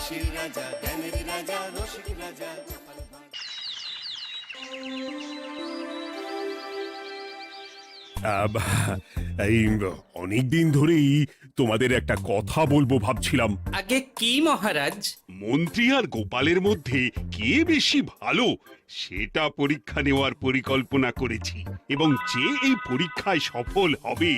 হাসির রাজা, জ্ঞানের রাজা, রসিক রাজা গোপাল ভাঁড়। এই অনেকদিন ধরেই তোমাদের একটা কথা বলবো ভাবছিলাম। আগে কি মহারাজ? মন্ত্রী আর গোপালের মধ্যে কে বেশি ভালো সেটা পরীক্ষা নেওয়ার পরিকল্পনা করেছি, এবং যে এই পরীক্ষায় সফল হবে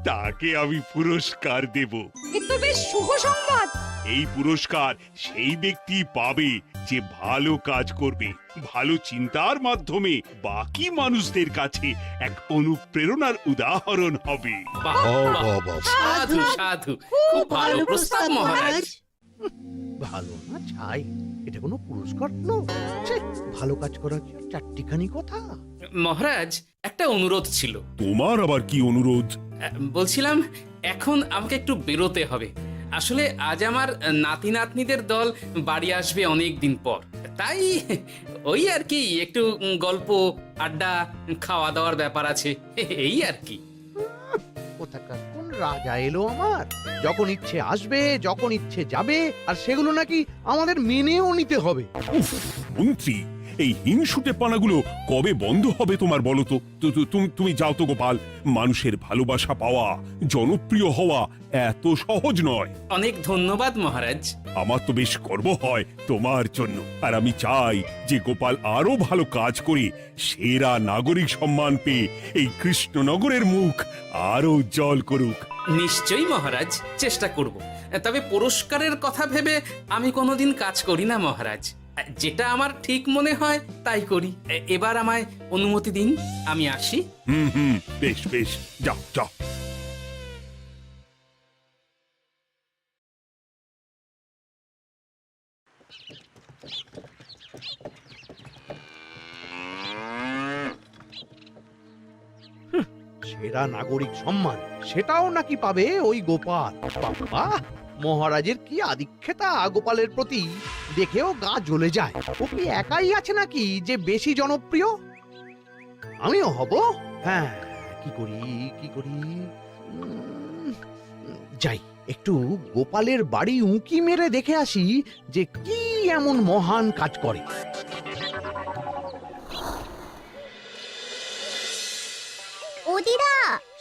তাকে আমি পুরস্কার দেব। এ তো বেশ শুভ সংবাদ। এই পুরস্কার সেই ব্যক্তি পাবে যে ভালো কাজ করবে, ভালো চিন্তার মাধ্যমে বাকি মানুষদের কাছে এক অনুপ্রেরণার উদাহরণ হবে। বাহ, বাহ, সাধু সাধু, খুব ভালো প্রস্তাব মহারাজ। ভালো না ছাই, এটা কোনো পুরস্কার নয়। ছে, ভালো কাজ করার কি চারটিখানি কথা? মহারাজ, একটা অনুরোধ ছিল। তোমার আবার কি অনুরোধ? বলছিলাম এখন আমাকে একটু বেরোতে হবে। আসলে আজ আমার নাতি নাতনিদের দল বাড়ি আসবে অনেক দিন পর, তাই ওই আর কি একটু গল্প আড্ডা খাওয়া দাওয়ার ব্যাপার আছে, এই আর কি। কোথাকার কোন রাজা এলো আমার? যখন ইচ্ছে আসবে, যখন ইচ্ছে যাবে, আর সেগুলো নাকি আমাদের মেনেও নিতে হবে। উফ, মন্ত্রী, এই হিংসুটে পানাগুলো কবে বন্ধ হবে তোমার বলো তো? তুমি যাও তো গোপাল। মানুষের ভালোবাসা পাওয়া, জনপ্রিয় হওয়া এত সহজ নয়। অনেক ধন্যবাদ মহারাজ। আমার তো বেশ গর্ব হয় তোমার জন্য, আর আমি চাই যে গোপাল আরো ভালো কাজ করে সেরা নাগরিক সম্মান পেয়ে এই কৃষ্ণনগরের মুখ আরো উজ্জ্বল করুক। নিশ্চয়ই মহারাজ, চেষ্টা করব। তবে পুরস্কারের কথা ভেবে আমি কোনোদিন কাজ করি না মহারাজ। যেটা আমার ঠিক মনে হয় তাই করি। এবার আমায় অনুমতি দিন, আমি আসি। হুম, বেশ বেশ, যাও যাও। সেরা নাগরিক সম্মান সেটাও নাকি পাবে ওই গোপাল। বাবা, মহারাজের কি আদিক্ষেতা গোপালের প্রতি, দেখেও গা জ্বলে যায়। ও কি একাই আছে নাকি যে বেশি জনপ্রিয়? আমিও হব। হ্যাঁ, কি করি কি করি? যাই, একটু গোপালের বাড়ি উঁকি মেরে দেখে আসি যে কি এমন মহান কাজ করে। ও দিদা,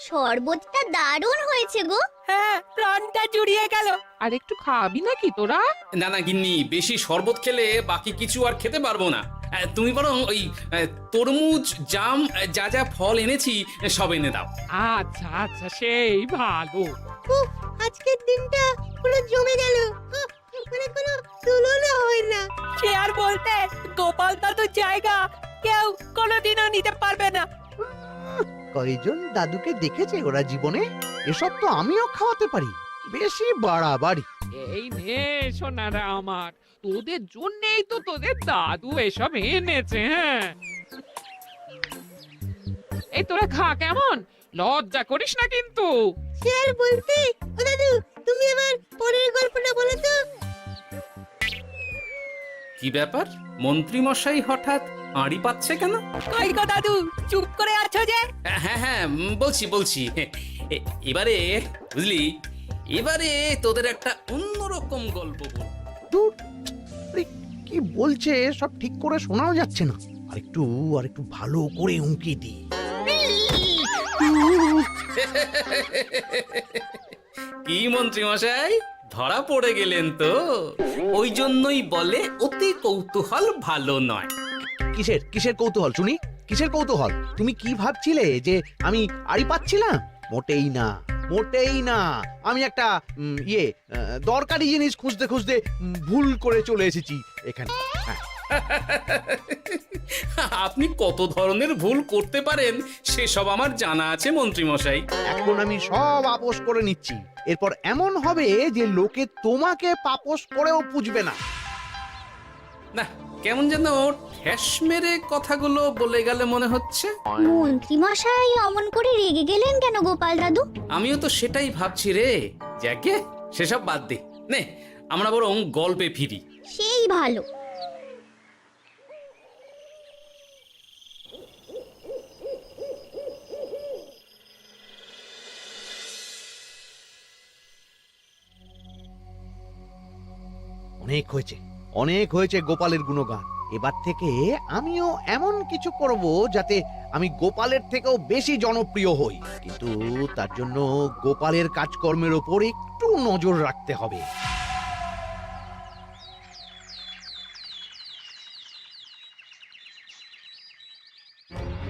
শরবতটা দারুণ হয়েছে গো। হ্যাঁ, প্রাণটা জুড়িয়ে গেল। আর একটু খাবি নাকি তোরা? না না গিন্নি, বেশি শরবত খেলে বাকি কিছু আর খেতে পারবো না। তুমি বরং ওই তরমুজ, জাম, যা যা ফল এনেছি সব এনে দাও। আচ্ছা আচ্ছা, সেই ভালো। উফ, আজকের দিনটা পুরো জমে গেল। মানে কোনো তুলনা হয় না। সে আর বলতে, গোপাল দাদুর জায়গা কেউ কোনোদিনও নিতে পারবে না। কয়জন দাদুকে দেখেছে ওরা জীবনে? এসব তো আমিও খাওয়াতে পারি। বেশি বাড়াবাড়ি। এই নে সোনারা আমার, তোদের জন্যই তো তোদের দাদু এসব এনেছে। হ্যাঁ, এই তোরা খা, কেমন? লজ্জা করিস না কিন্তু। সে আর বলতে, ও দাদু, তুমি আমার পরের গল্পটা বলো তো। কি ব্যাপার, মন্ত্রী মশাই হঠাৎ আড়ি পাচ্ছে কেন? কই গো দাদু, চুপ করে আছো যে? হ্যাঁ হ্যাঁ, বলছি। এবারে বুঝলি, এবারে তোদের একটা অন্যরকম গল্প বলবো। দূর, আরে কি বলছে সব ঠিক করে শোনাও যাচ্ছে না। আরেকটু ভালো করে উঁকি দি। কি মন্ত্রী মশাই, ধরা পড়ে গেলেন তো? ওই জন্যই বলে অতি কৌতূহল ভালো নয়। কিসের কৌতূহল শুনি? কিসের কৌতূহল? তুমি কি ভাবছিলে যে আমি আড়ি পাচ্ছিলাম? মোটেই না। আমি একটা দরকারি জিনিস খুঁজতে ভুল করে চলে এসেছি এখানে। হ্যাঁ। আপনি কত ধরনের ভুল করতে পারেন সেসব আমার জানা আছে মন্ত্রী মশাই। এখন আমি সব আপোষ করে নিচ্ছি। এরপর এমন হবে যে লোকে তোমাকে পাপোশ করেও পুজবে না। না, কেমন যেন ঠ্যাস মেরে কথাগুলো বলে গেলে মনে হচ্ছে। মন্ত্রী মশাই অমন করে রেগে গেলেন কেন গোপাল দাদু? আমিও তো সেটাই ভাবছি রে। যাকে সেসব বাদ দে, নে আমরা বরং গল্পে ফিরি। সেই ভালো। অনেক হয়েছে গোপালের গুণগান। এবার থেকে আমিও এমন কিছু করব যাতে আমি গোপালের থেকেও বেশি জনপ্রিয় হই, কিন্তু তার জন্য গোপালের কাজকর্মের ওপর একটু নজর রাখতে হবে।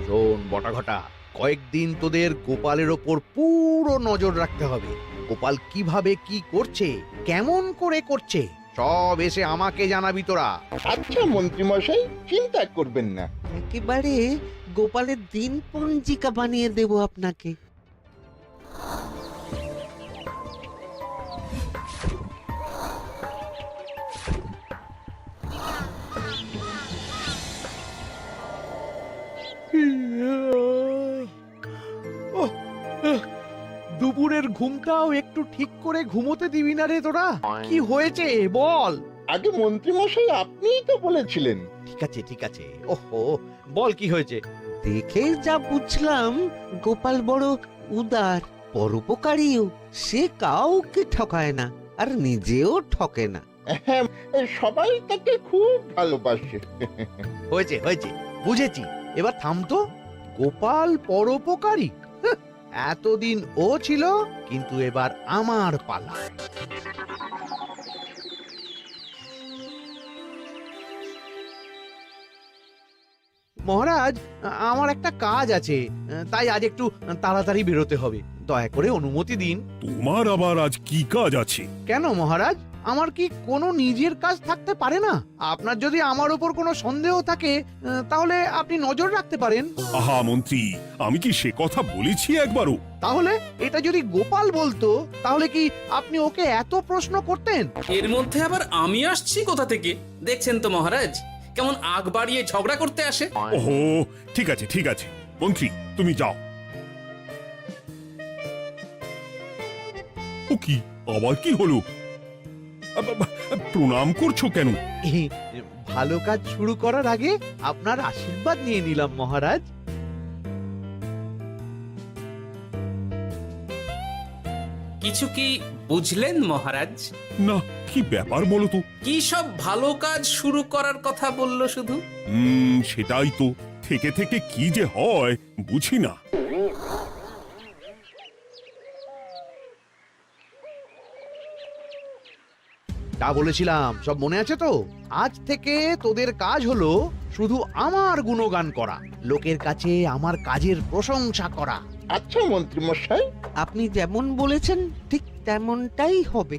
শোন বটাঘটা, কয়েকদিন তোদের গোপালের ওপর পুরো নজর রাখতে হবে। গোপাল কিভাবে কি করছে, কেমন করে করছে, সব এসে আমাকে জানাবি তোরা। আচ্ছা মন্ত্রীমশাই, চিন্তা করবেন না। একেবারে গোপালের দিন পঞ্জিকা বানিয়ে দেব আপনাকে। দুপুরের ঘুমটাও একটু ঠিক করে ঘুমোতে দিবি না রে তোরা? কি হয়েছে বল। আগে মন্ত্রীমশাই আপনিই তো বলেছিলেন। ঠিক আছে ওহো, বল কি হয়েছে। দেখে যা বুঝলাম গোপাল বড় উদার, পরোপকারীও। সে কাউকে ঠকায় না, আর নিজেও ঠকে না। হ্যাঁ, সবাই তাকে খুব ভালোবাসে। হয়েছে বুঝেছি, এবার থাম তো। গোপাল পরোপকারী? হাহ, এতদিন ও ছিল, কিন্তু এবার আমার পালা। মহারাজ, আমার একটা কাজ আছে, তাই আজ একটু তাড়াতাড়ি বেরোতে হবে। দয়া করে অনুমতি দিন। তোমার আবার আজ কি কাজ আছে? কেন মহারাজ, আমার কি কোনো নিজের কাজ থাকতে পারে না? আপনার যদি আমার উপর কোনো সন্দেহ থাকে, তাহলে আপনি নজর রাখতে পারেন। আহা মন্ত্রী, আমি কি সে কথা বলেছি একবারও? তাহলে এটা যদি গোপাল বলতো, তাহলে কি আপনি ওকে এত প্রশ্ন করতেন? এর মধ্যে আবার আমি আসছি কোথা থেকে? দেখছেন তো মহারাজ, কেমন আগ বাড়িয়ে ঝগড়া করতে আসে। ওহো, ঠিক আছে মন্ত্রী, তুমি যাও। ও কি, আবার কি হলো? প্রণাম করছো কেন? ভালো কাজ শুরু করার আগে আপনার আশীর্বাদ নিয়ে নিলাম মহারাজ। কিছু কি বুঝলেন মহারাজ? না, কি ব্যাপার বলো তো? কি সব ভালো কাজ শুরু করার কথা বললো শুধু? সেটাই তো, থেকে থেকে কি যে হয় বুঝি না। তা বলেছিলাম, সব মনে আছে তো? আজ থেকে তোদের কাজ হলো শুধু আমার গুণগান করা, লোকের কাছে আমার কাজের প্রশংসা করা। আচ্ছা মন্ত্রীমশাই। আপনি যেমন বলেছেন ঠিক তেমনটাই হবে।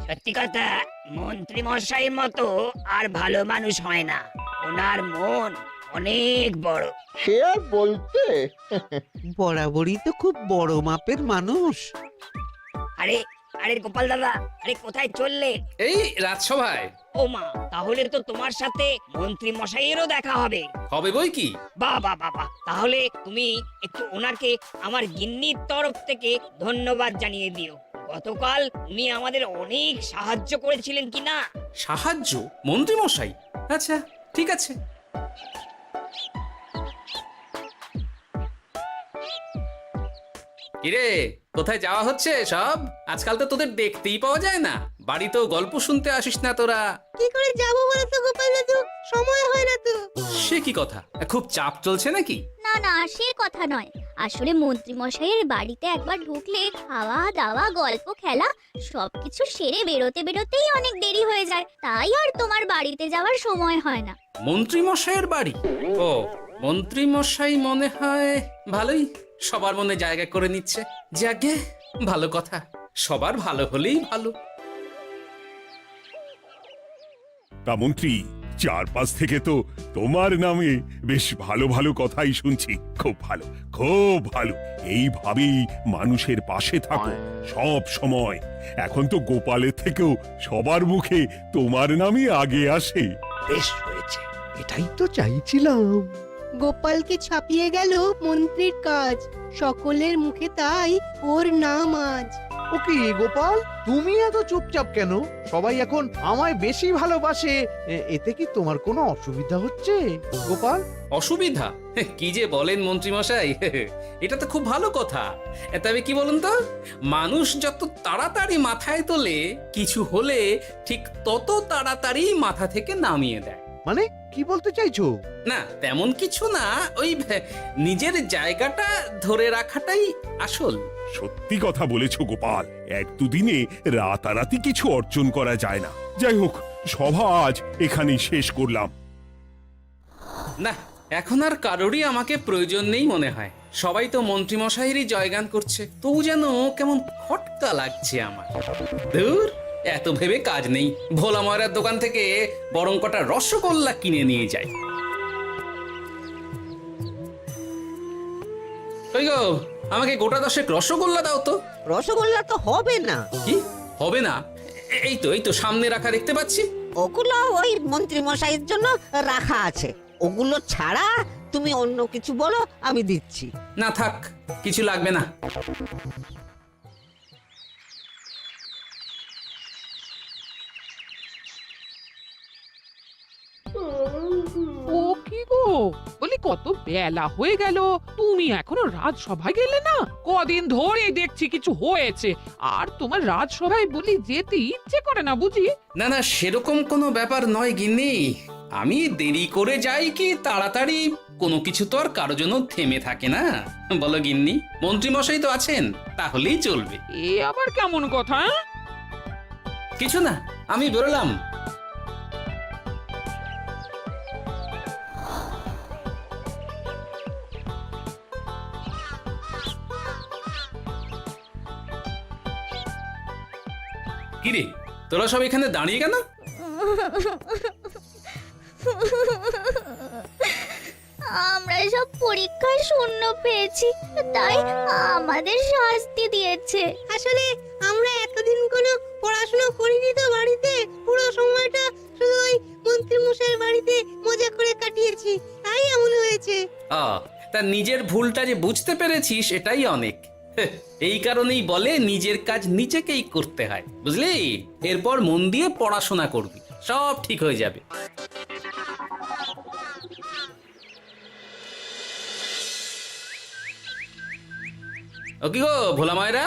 সত্যি কথা, মন্ত্রী মশাই মতো আর ভালো মানুষ হয় না। ওনার মন অনেক বড়। সে আর বলতে। বরাবরই তো খুব বড় মাপের মানুষ। আরে আরে গোপাল দাদা, আরে কোথায় চললে? এই রাজসভায়। ও মা, তাহলে তো তোমার সাথে মন্ত্রী মশাইয়েরও দেখা হবে। হবে বই কি? বাহ বাহ বাহ বাহ, তাহলে তুমি একটু ওনাকে আমার গিন্নির তরফ থেকে ধন্যবাদ জানিয়ে দিও। গতকাল উনি আমাদের অনেক সাহায্য করেছিলেন কিনা। সাহায্য? মন্ত্রী মশাই? আচ্ছা, ঠিক আছে। কিরে, কোথায় যাওয়া হচ্ছে সব? আজকাল তো তোদের দেখতেই পাওয়া যায় না। বাড়িতেও গল্প শুনতে আসিস না তোরা। কি করে যাবো বলো তো গোপাল দাদু, সময় হয় না তো। সে কি কথা, খুব চাপ চলছে নাকি? না না, সে কথা নয়। আসলে মন্ত্রী মশাইয়ের বাড়িতে একবার ঢুকলে খাওয়া দাওয়া গল্প খেলা সবকিছু সেরে বেরোতেই অনেক দেরি হয়ে যায়, তাই আর তোমার বাড়িতে যাওয়ার সময় হয় না। মন্ত্রী মশাইয়ের বাড়ি? ও, মন্ত্রী মশাই মনে হয় ভালোই সবার মনে জায়গা করে নিচ্ছে। যাকে ভালো কথা, সবার ভালো হলেই ভালো। তা মন্ত্রী, চারপাশ থেকে তো তোমার নামে বেশ ভালো ভালো কথাই শুনছি। খুব ভালো। এইভাবেই মানুষের পাশে থাকো সব সময়। এখন তো গোপালের থেকেও সবার মুখে তোমার নামই আগে আসে। বেশ হয়েছে, এটাই তো চাইছিলাম। গোপালকে ছাপিয়ে গেল মন্ত্রীর কাজ, সকলের মুখে তাই ওর নাম আজ। ও কি গোপাল, তুমি এত চুপচাপ কেন? সবাই এখন আমায় বেশি ভালোবাসে, এতে কি তোমার কোনো অসুবিধা হচ্ছে গোপাল? অসুবিধা? কি যে বলেন মন্ত্রী মশাই, এটা তো খুব ভালো কথা। তবে কি বলুন তো, মানুষ যত তাড়াতাড়ি মাথায় তোলে, কিছু হলে ঠিক তত তাড়াতাড়ি মাথা থেকে নামিয়ে দেয়। মানে কি বলতে চাইছো? না তেমন কিছু না, ওই নিজের জায়গাটা ধরে রাখাটাই আসল। সত্যি কথা বলেছো গোপাল, এক দুদিনে রাতারাতি কিছু অর্জন করা যায় না। যাই হোক, সভা আজ এখানেই শেষ করলাম। না, এখন আর কারোরই আমাকে প্রয়োজন নেই মনে হয়। সবাই তো মন্ত্রী মশাইয়েরই জয়গান করছে, তবু যেন কেমন খটকা লাগছে আমার। ধুর, এত ভেবে কাজ নেই, ভোলা ময়রার দোকান থেকে বরং কটা রসগোল্লা কিনে নিয়ে যাই। ওই গো, আমাকে গোটা 10 রসগোল্লা দাও তো। রসগোল্লা তো হবে না। কি হবে না? এই তো সামনে রাখা দেখতে পাচ্ছি। ওগুলো ওই মন্ত্রী মশাইয়ের জন্য রাখা আছে। ওগুলো ছাড়া তুমি অন্য কিছু বলো, আমি দিচ্ছি। না থাক, কিছু লাগবে না। ও কি গো, বলি কত বেলা হয়ে গেল, তুমি এখনো রাজসভায় গেলে না? কদিন ধরে দেখছি কিছু হয়েছে, আর তোমার রাজসভায় বলি যেতে ইচ্ছে করে না বুঝি? না না, সেরকম কোনো ব্যাপার নয় গিন্নি। আমি দেরি করে যাই কি তাড়াতাড়ি, কোনো কিছু তো আর কারো জন্য থেমে থাকে না। বলো গিন্নি, মন্ত্রী মশাই তো আছেন, তাহলেই চলবে। এ আবার কেমন কথা? কিছু না, আমি বেরোলাম। কিরে, তোরা সব এখানে দাঁড়িয়ে কেন? আমরা সব পরীক্ষায় শূন্য পেয়েছি, তাই আমাদের শাস্তি দিয়েছে। আসলে আমরা এতদিন কোনো পড়াশোনা করিনি তো বাড়িতে, পুরো সময়টা শুধু ওই মন্ত্রী মশাইয়ের বাড়িতে মজা করে কাটিয়েছি, তাই এমন হয়েছে। তা নিজের ভুলটা যে বুঝতে পেরেছিস, এটাই অনেক। এই কারণেই বলে নিজের কাজ নিজেকেই করতে হয়, বুঝলি? এরপর মন দিয়ে পড়াশোনা করবি, সব ঠিক হয়ে যাবে। ও কি গো ভোলা ময়রা,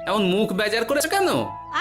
এমন মুখ বেজার করেছো কেন?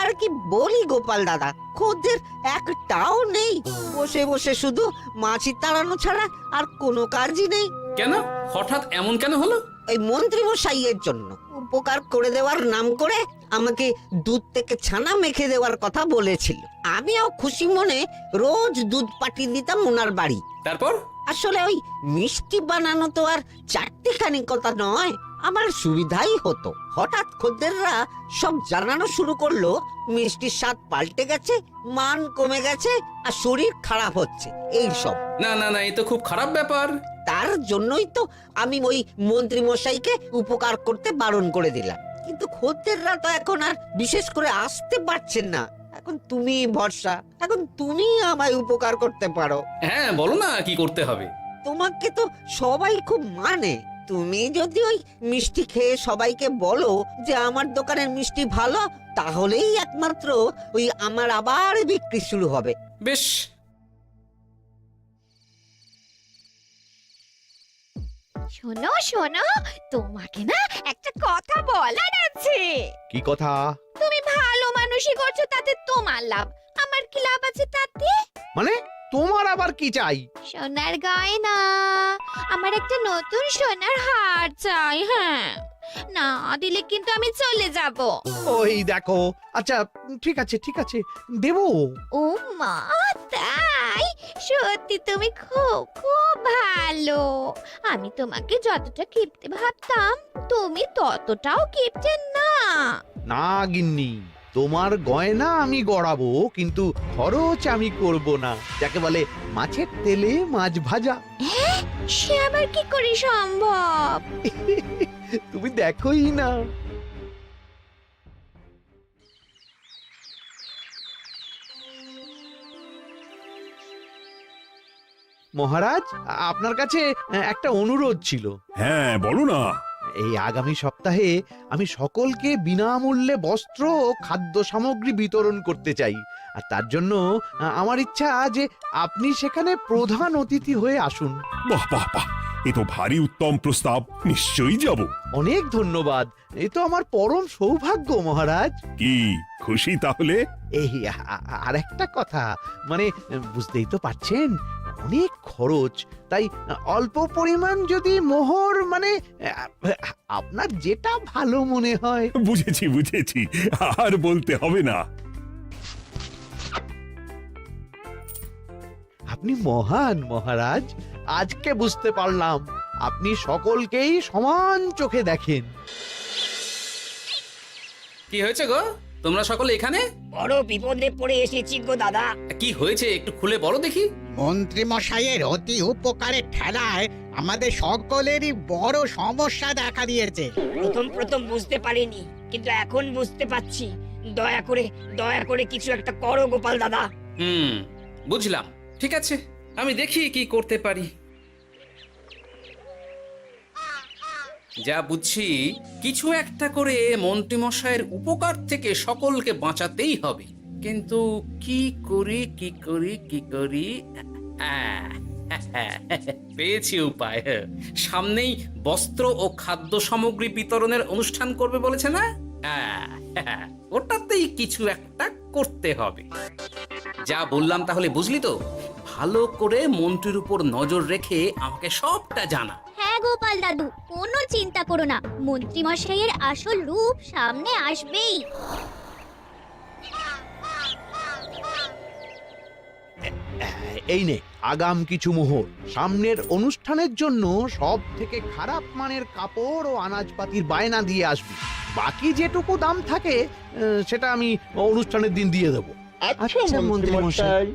আর কি বলি গোপাল দাদা, খদ্দের একটাও নেই। বসে বসে শুধু মাছি তাড়ানো ছাড়া আর কোনো কাজই নেই। কেন, হঠাৎ এমন কেন হলো? এই মন্ত্রী মশাইয়ের জন্য উপকার করে দেওয়ার নাম করে আমাকে দুধ থেকে ছানা মেখে দেওয়ার কথা বলেছিল। আমিও খুশি মনে রোজ দুধ পাঠিয়ে দিতাম ওনার বাড়ি। তারপর? আসলে ওই মিষ্টি বানানো তো আর চারটিখানি কথা নয়, আমার সুবিধাই হতো। হঠাৎ খদ্দেররা সব জানানো শুরু করলো মিষ্টির স্বাদ পাল্টে গেছে, মান কমে গেছে, আর শরীর খারাপ হচ্ছে, এই সব। না না না, এই তো খুব খারাপ ব্যাপার। তার জন্যই তো আমি ওই মন্ত্রী মশাইকে উপকার করতে বারণ করে দিলাম। কিন্তু খদ্দেররা তো এখন আর বিশেষ করে আসতে পারছেন না। এখন তুমি ভরসা, এখন তুমি আমায় উপকার করতে পারো। হ্যাঁ বলো না, কি করতে হবে? তোমাকে তো সবাই খুব মানে। তুমি যদি ওই মিষ্টি খেয়ে সবাইকে বলো যে আমার দোকানের মিষ্টি ভালো, তাহলেই একমাত্র ওই আমার আবার বিক্রি শুরু হবে। বেশ। শোনো শোনো, তোমাকে না একটা কথা বলার আছে। কি কথা? তুমি ভালো মানুষই করছো, তাতে তোমার লাভ, আমার কি লাভ আছে তাতে? মানে তোমার আবার কি চাই? সোনার গয়না, আমার একটা নতুন সোনার হার চাই। হ্যাঁ, না দিলে কিন্তু আমি চলে যাব। ওই দেখো, আচ্ছা ঠিক আছে ঠিক আছে, দেবো। ও মা, তাই? সত্যি তুমি খুব খুব ভালো। আমি তোমাকে যতটা কিপটে ভাবতাম, তুমি ততটাও কিপটে না। না গিন্নি, তোমার গয়না আমি গড়াবো, কিন্তু খরচ আমি করব না। যাকে বলে মাছের তেলে মাছ ভাজা। সে আবার কি করে সম্ভব? তুমি দেখোই না। মহারাজ, আপনার কাছে একটা অনুরোধ ছিল। হ্যাঁ বলো না। এই আগামী সপ্তাহে আমি সকলকে বিনামূল্যে বস্ত্র ও খাদ্য সামগ্রী বিতরণ করতে চাই। আর তার জন্য আমার ইচ্ছা যে আপনি সেখানে প্রধান অতিথি হয়ে আসুন। বাহ বাহ বাহ, এ তো ভারী উত্তম প্রস্তাব, নিশ্চয়ই যাব। অনেক ধন্যবাদ, এ তো আমার পরম সৌভাগ্য মহারাজ। কি খুশি তাহলে? এই আর একটা কথা, মানে বুঝতেই তো পারছেন অনেক খরচ, তাই অল্প পরিমাণ যদি মোহর, মানে আপনার যেটা ভালো মনে হয়। বুঝেছি বুঝেছি, আর বলতে হবে না। আপনি মহান মহারাজ, আজকে বুঝতে পারলাম আপনি সকলকেই সমান চোখে দেখেন। কি হয়েছে গো, তোমরা সকলে এখানে? বড় বিপদে পড়ে এসেছি গো দাদা। কি হয়েছে একটু খুলে বলো দেখি। মন্ত্রী মশাইয়ের অতি উপকারের ঠেলায় আমাদের সকলেরই বড় সমস্যা দেখা দিয়েছে। প্রথম বুঝতে পারিনি, কিন্তু এখন বুঝতে পারছি। দয়া করে কিছু একটা করো গোপাল দাদা। বুঝলাম, ঠিক আছে, আমি দেখি কি করতে পারি। যা বুঝছি, কিছু একটা করে মন্ত্রীমশাইয়ের উপকার থেকে সকলকে বাঁচাতেই হবে। কিন্তু কি করি পেয়েছি উপায়। সামনেই বস্ত্র ও খাদ্য সামগ্রী বিতরণের অনুষ্ঠান করবে বলেছে না? ওটাতেই কিছু একটা করতে হবে। যা বললাম তাহলে বুঝলি তো? ভালো করে মন্ত্রীর উপর নজর রেখে আমাকে সবটা জানা। হ্যাঁ গোপাল দাদু, কোনো চিন্তা করো না, মন্ত্রী মশাইয়ের আসল রূপ সামনে আসবেই। এই নে আগাম কিছু মোহর। সামনের অনুষ্ঠানের জন্য সব থেকে খারাপ মানের কাপড় ও আনাজপাতির বায়না দিয়ে আসবি। বাকি যেটুকু দাম থাকে সেটা আমি অনুষ্ঠানের দিন দিয়ে দেবো। আচ্ছা মন্ত্রী মশাই।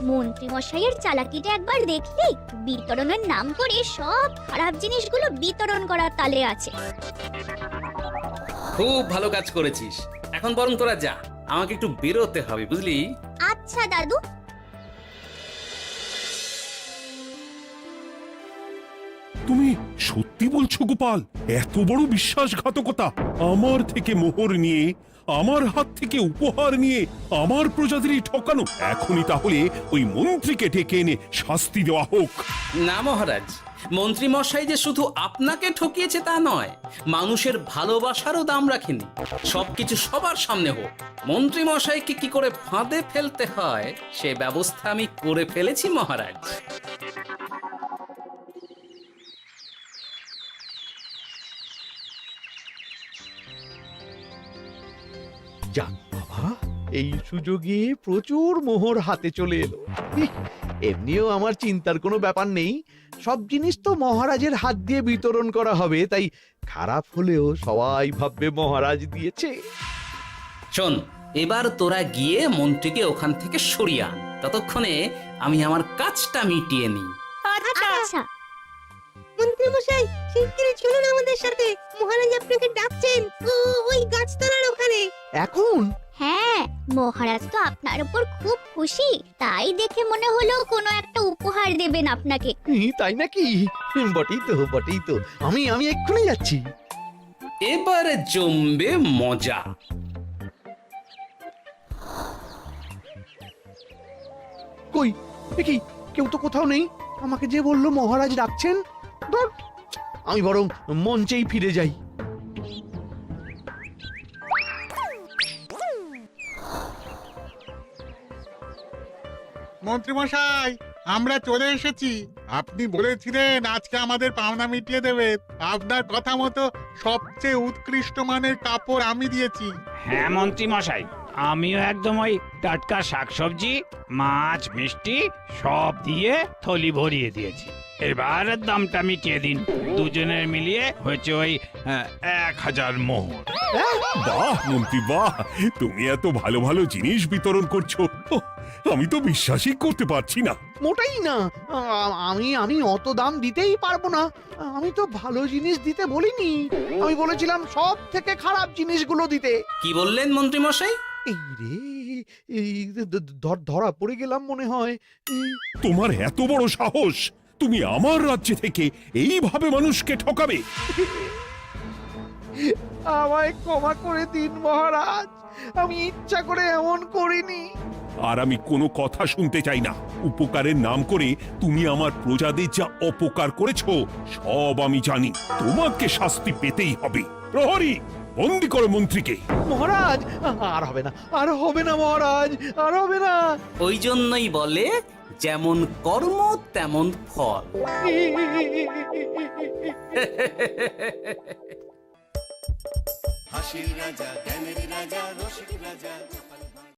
মন্ত্রী মশাইয়ের চালাকিটা একবার দেখলি? বিতরণের নাম করে সব খারাপ জিনিসগুলো বিতরণ করার তালে আছে। খুব ভালো কাজ করেছিস। এখন বরং তোরা যা, আমাকে একটু বেরোতে হবে, বুঝলি? আচ্ছা দাদু। তুমি সত্যি বলছো গোপাল? এত বড় বিশ্বাসঘাতকতা! আমার থেকে মোহর নিয়ে, আমার হাত থেকে উপহার নিয়ে আমার প্রজাদেরই ঠকানো। এখনই তাহলে ওই মন্ত্রীকে ডেকে এনে শাস্তি দেওয়া হোক। না মহারাজ, মন্ত্রী মশাই যে শুধু আপনাকে ঠকিয়েছে তা নয়, মানুষের ভালোবাসারও দাম রাখেনি। সবকিছু সবার সামনে হোক। মন্ত্রী মশাইকে কি করে ফাঁদে ফেলতে হয় সে ব্যবস্থা আমি করে ফেলেছি মহারাজ। যাক বাবা, এই সুযোগে প্রচুর মোহর হাতে চলে এলো। এমনিও আমার চিন্তার কোনো ব্যাপার নেই, সব জিনিস তো মহারাজের হাত দিয়ে বিতরণ করা হবে, তাই খারাপ হলেও সবাই ভাববে মহারাজ দিয়েছে। শোন, এবার তোরা গিয়ে মন্ত্রীকে ওখান থেকে সরিয়ে আন, ততক্ষণে আমি আমার কাজটা মিটিয়ে নিই। আচ্ছা। মন্ত্রী মশাই, শিগগিরই চলুন আমাদের সাথে, মহারাজ আপনাকে ডাকছেন ওই গাছতলার ওখানে। এখন? হ্যাঁ, মহারাজ তো আপনার উপর খুব খুশি, তাই দেখে মনে হলো কোনো একটা উপহার দেবেন আপনাকে। তাই নাকি? বটেই তো, আমি এক্ষুনি যাচ্ছি। এবারে জমবে মজা। কই দেখি কেউ তো কোথাও নেই। আমাকে যে বললো মহারাজ ডাকছেন, ধর, আমি বরং মঞ্চেই ফিরে যাই। মন্ত্রী মশাই, আমরা চলে এসেছি। আপনি বলেছিলেন আজকে আমাদের পাওনা মিটিয়ে দেবেন। আপনার কথা মতো সবচেয়ে উৎকৃষ্ট মানের কাপড় আমি দিয়েছি। হ্যাঁ মন্ত্রী মশাই, আমিও একদম ওই টাটকা শাকসবজি, মাছ, মিষ্টি সব দিয়ে থলি ভরিয়ে দিয়েছি। এবার দামটা মিটিয়ে দিন। দুজনের মিলিয়ে হয়েছে ওই 1000 মোহর। বাহ মন্ত্রী বাহ, তুমি এত ভালো ভালো জিনিস বিতরণ করছো, আমি তো বিশ্বাসই করতে পারছি না। মোটাই না, আমি অত দাম দিতেই পারবো না। আমি তো ভালো জিনিস দিতে বলিনি, আমি বলেছিলাম সব থেকে খারাপ জিনিসগুলো দিতে। কি বললেন মন্ত্রী মশাই? এই রে, এই ধরা পড়ে গেলাম মনে হয়। তোমার এত বড় সাহস! তুমি আমার রাজ্যে থেকে এইভাবে মানুষকে ঠকাবে? আমায় ক্ষমা করে দিন মহারাজ, আমি ইচ্ছা করে এমন করিনি। আর আমি কোনো কথা শুনতে চাই না। উপকারের নাম করে তুমি আমার প্রজাদের যা অপকার করেছো সব আমি জানি। তোমাকে শাস্তি পেতেই হবে। প্রহরী, বন্দি করো মন্ত্রীকে। মহারাজ, আর হবে না, আর হবে না মহারাজ, আর হবে না। ওই জন্যই বলে যেমন কর্ম তেমন ফল। হাসির রাজা জ্ঞানের রাজা রসিক রাজা গোপাল